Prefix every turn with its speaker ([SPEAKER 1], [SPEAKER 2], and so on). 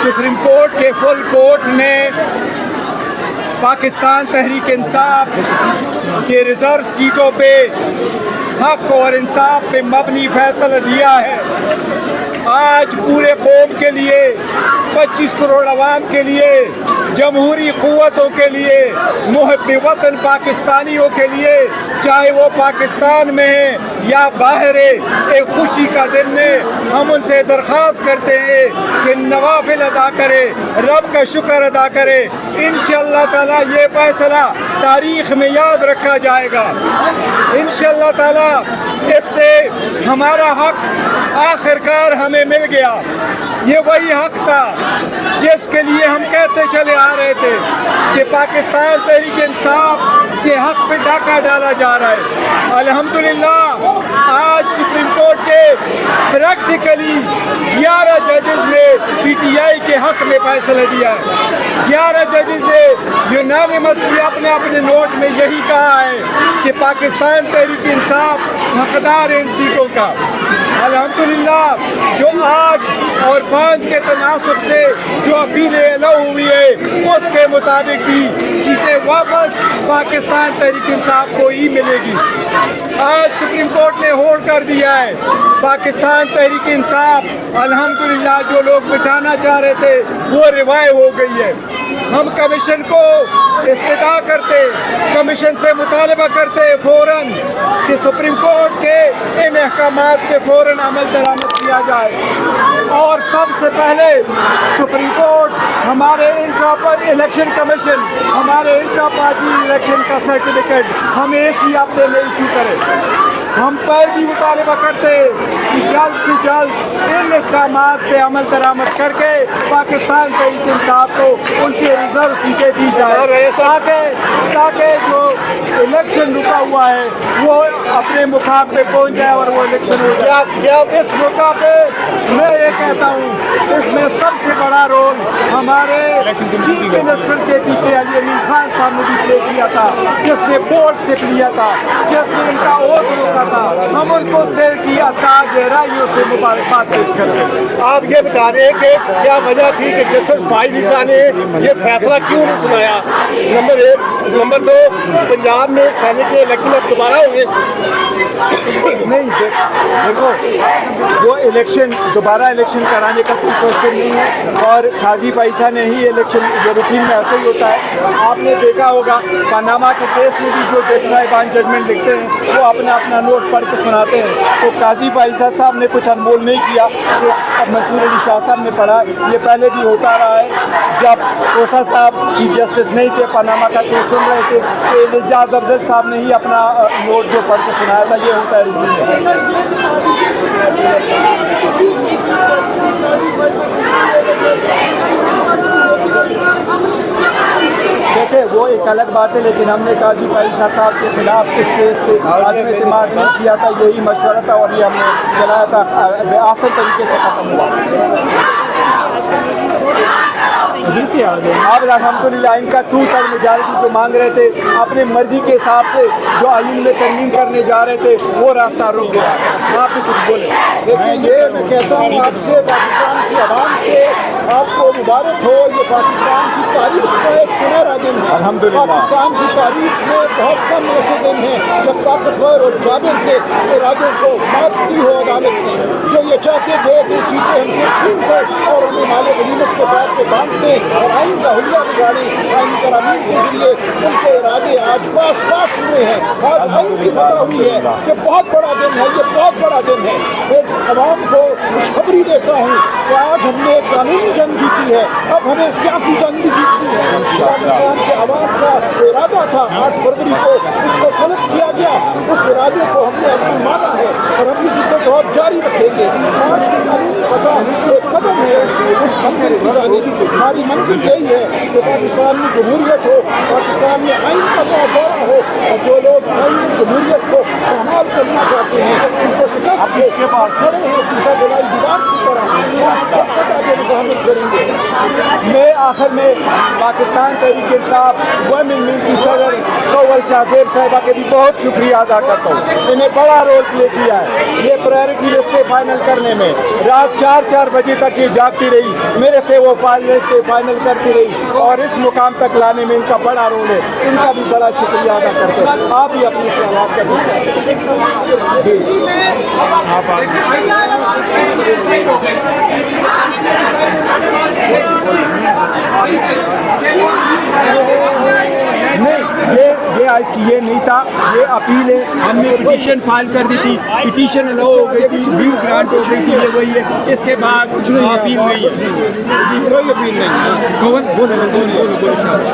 [SPEAKER 1] Supreme court के full court ने पाकिस्तान तहरीक इंसाफ के रिज़र्व सीटों पे हक और इंसाफ पे मबनी फैसला दिया है। आज पूरे कौम के लिए, 25 करोड़ अवाम के लिए, जमहूरी क़ुव्वतों के लिए, मुहब्बे वतन पाकिस्तानियों के लिए, चाहे वो पाकिस्तान में है या बाहर है, एक खुशी का दिन है। हम उनसे दरख्वास्त करते हैं कि नवाफिल अदा करे, रब का शुक्र अदा करे। इंशाअल्लाह ताला ये फैसला तारीख़ में याद रखा जाएगा। इंशाअल्लाह ताला इससे हमारा हक आखिरकार हमें मिल गया। ये वही हक था जिसके लिए हम कहते चले आ रहे थे कि पाकिस्तान तहरीक इंसाफ के हक पे डाका डाला जा रहा है। अल्हम्दुलिल्लाह आज सुप्रीम कोर्ट के प्रैक्टिकली 11 जजेस ने PTI के हक में फैसला दिया है। 11 जजेस ने यूनानिमसली अपने अपने नोट में यही कहा है कि पाकिस्तान तहरीक इंसाफ हकदार है इन सीटों का। अल्हम्दुलिल्लाह जो 8 और 5 के तनासब से जो अपीलें अलाउ हुई है उसके मुताबिक भी सीटें वापस पाकिस्तान तहरीक इंसाफ को ही मिलेगी। आज सुप्रीम कोर्ट ने होल्ड कर दिया है पाकिस्तान तहरीक इंसाफ। अल्हम्दुलिल्लाह जो लोग बिठाना चाह रहे थे वो रिवाय हो गई है। हम कमीशन को इस्तिदा करते, कमीशन से मुतालबा करते फ़ौरन कि सुप्रीम कोर्ट के इन अहकामात पे फ़ौरन अमल दरामद किया जाए। और सबसे पहले सुप्रीम कोर्ट हमारे इंटर इलेक्शन कमीशन, हमारे इंटर पार्टी इलेक्शन का सर्टिफिकेट हमें इसी हफ्ते में इशू करे। हम पर भी मुतालबा करते कि जल्द से जल्द इन इक़दामात पे अमल दरामद करके पाकिस्तान तहरीक इंसाफ को उनकी रिजर्व सीटें दी जाए ताकि जो इलेक्शन रुका हुआ है वो अपने मुकाम पे पहुंच जाए और वो इलेक्शन हो जाए। क्या इस मौका पे मैं ये कहता हूँ इसमें सबसे बड़ा रोल हमारे चीफ मिनिस्टर के पीछे अली अमीन खान साहब ने भी प्ले किया था, जिसने बोल्ड स्टेप लिया था, जिसने इनका ओथ रोका था। हम उनको दिल की अता गहराइयों से मुबारकबाद पेश करते हैं।
[SPEAKER 2] आप ये बता दें कि क्या वजह थी कि जस्टिस फाइज ईसा ने ये फैसला क्यों नहीं सुनाया? नंबर 1। नंबर 2, पंजाब में सेनेट के इलेक्शन अब दोबारा होंगे?
[SPEAKER 1] नहीं, देखो वो इलेक्शन दोबारा इलेक्शन कराने का कोई क्वेश्चन नहीं है और काजी पैसा ने ही इलेक्शन जो रूटीन में ऐसे ही होता है। आपने देखा होगा पनामा के केस में भी जो जज साहिबान जजमेंट लिखते हैं वो अपना अपना नोट पढ़ के सुनाते हैं। तो काजी पैसा साहब ने कुछ अनमोल नहीं किया कि अब मंसूर अली शाह साहब ने पढ़ा। ये पहले भी होता रहा है। जब कोसा साहब चीफ जस्टिस नहीं थे, पनामा का केस सुन रहे थे, तो एजाज अफजल साहब ने ही अपना नोट जो पढ़ के सुनाया था। ये होता है रूटीन में। देखिए वो एक अलग बात है, लेकिन हमने काजी पैसा साहब के खिलाफ इस केस पे आदम एतमाद नहीं किया था। यही मशवरा था और ये हमने चलाया था, आसान तरीके से ख़त्म हुआ। अब अल्हम्दुलिल्लाह इनका 2/3 मेजॉरिटी जो मांग रहे थे अपने मर्जी के हिसाब से जो आइन में तरमीम करने जा रहे थे वो रास्ता रुक गया। आप भी कुछ बोले।
[SPEAKER 2] देखिए ये मैं कहता हूँ आपसे, पाकिस्तान की आवाम से आपको मुबारक हो। ये पाकिस्तान की तारीख का एक सुनहरा दिन है।
[SPEAKER 1] अल्हम्दुलिल्लाह
[SPEAKER 2] पाकिस्तान की तारीख में बहुत कम ऐसे दिन हैं जब ताकतवर और जाबिर के इरादों को मारती हो अदालत ने, जो ये चाहते थे कि सीटें हमसे छीन कर और हमें माले गनीमत के बाद पे बांटते और आइन का हुलिया बिगाड़े। आइन तरामीम के जरिए उनके इरादे आज पास हुए हैं। आज आइन की फतह हुई है। ये बहुत बड़ा दिन है, ये बहुत बड़ा दिन है। मैं आवाम को खुशखबरी देता हूँ कि आज हमने कानूनी जंग जीती है, अब हमें सियासी जंग भी जीतनी है। पाकिस्तान के आवाम का इरादा था 8 फरवरी को उसको फलक किया गया। उस इरादे को हमने अपनी माना है और हम ये जिद्दोजहद जारी रखेंगे। आज की कानूनी फतह एक कदम है उस मंजिल की जानिब। हमारी मंजिल यही है कि पाकिस्तान में जमहूरियत हो, पाकिस्तान में आइन का दौरा हो और जो लोग आइन जमहूरियत को कमाल करना चाहते हैं उनको शिकस्त इसके बाद खड़े हैं शीशा जलाई दीवार की तरह करेंगे।
[SPEAKER 1] मैं आखिर में पाकिस्तान तहरीक इंसाफ वुमेन की सदर कौवल शाहजेब साहिबा के भी बहुत शुक्रिया अदा करता हूँ। इन्हें बड़ा रोल प्ले किया है ये प्रायोरिटी लिस्टें फाइनल करने में। रात 4-4 बजे तक ये जागती रही, मेरे से से वो फाइनल करती रही और इस मुकाम तक लाने में इनका बड़ा रोल है। इनका भी बड़ा शुक्रिया अदा करते हैं। आप भी अपनी सवाल कर नहीं, ये नहीं था, ये अपील है। हमने पिटीशन फाइल कर दी थी, पिटीशन अलाउ हो गई थी, ड्यू ग्रांट हो गई थी, ये वही है। इसके बाद अपील नहीं है, कोई अपील नहीं। कौन बोलो शाबाश।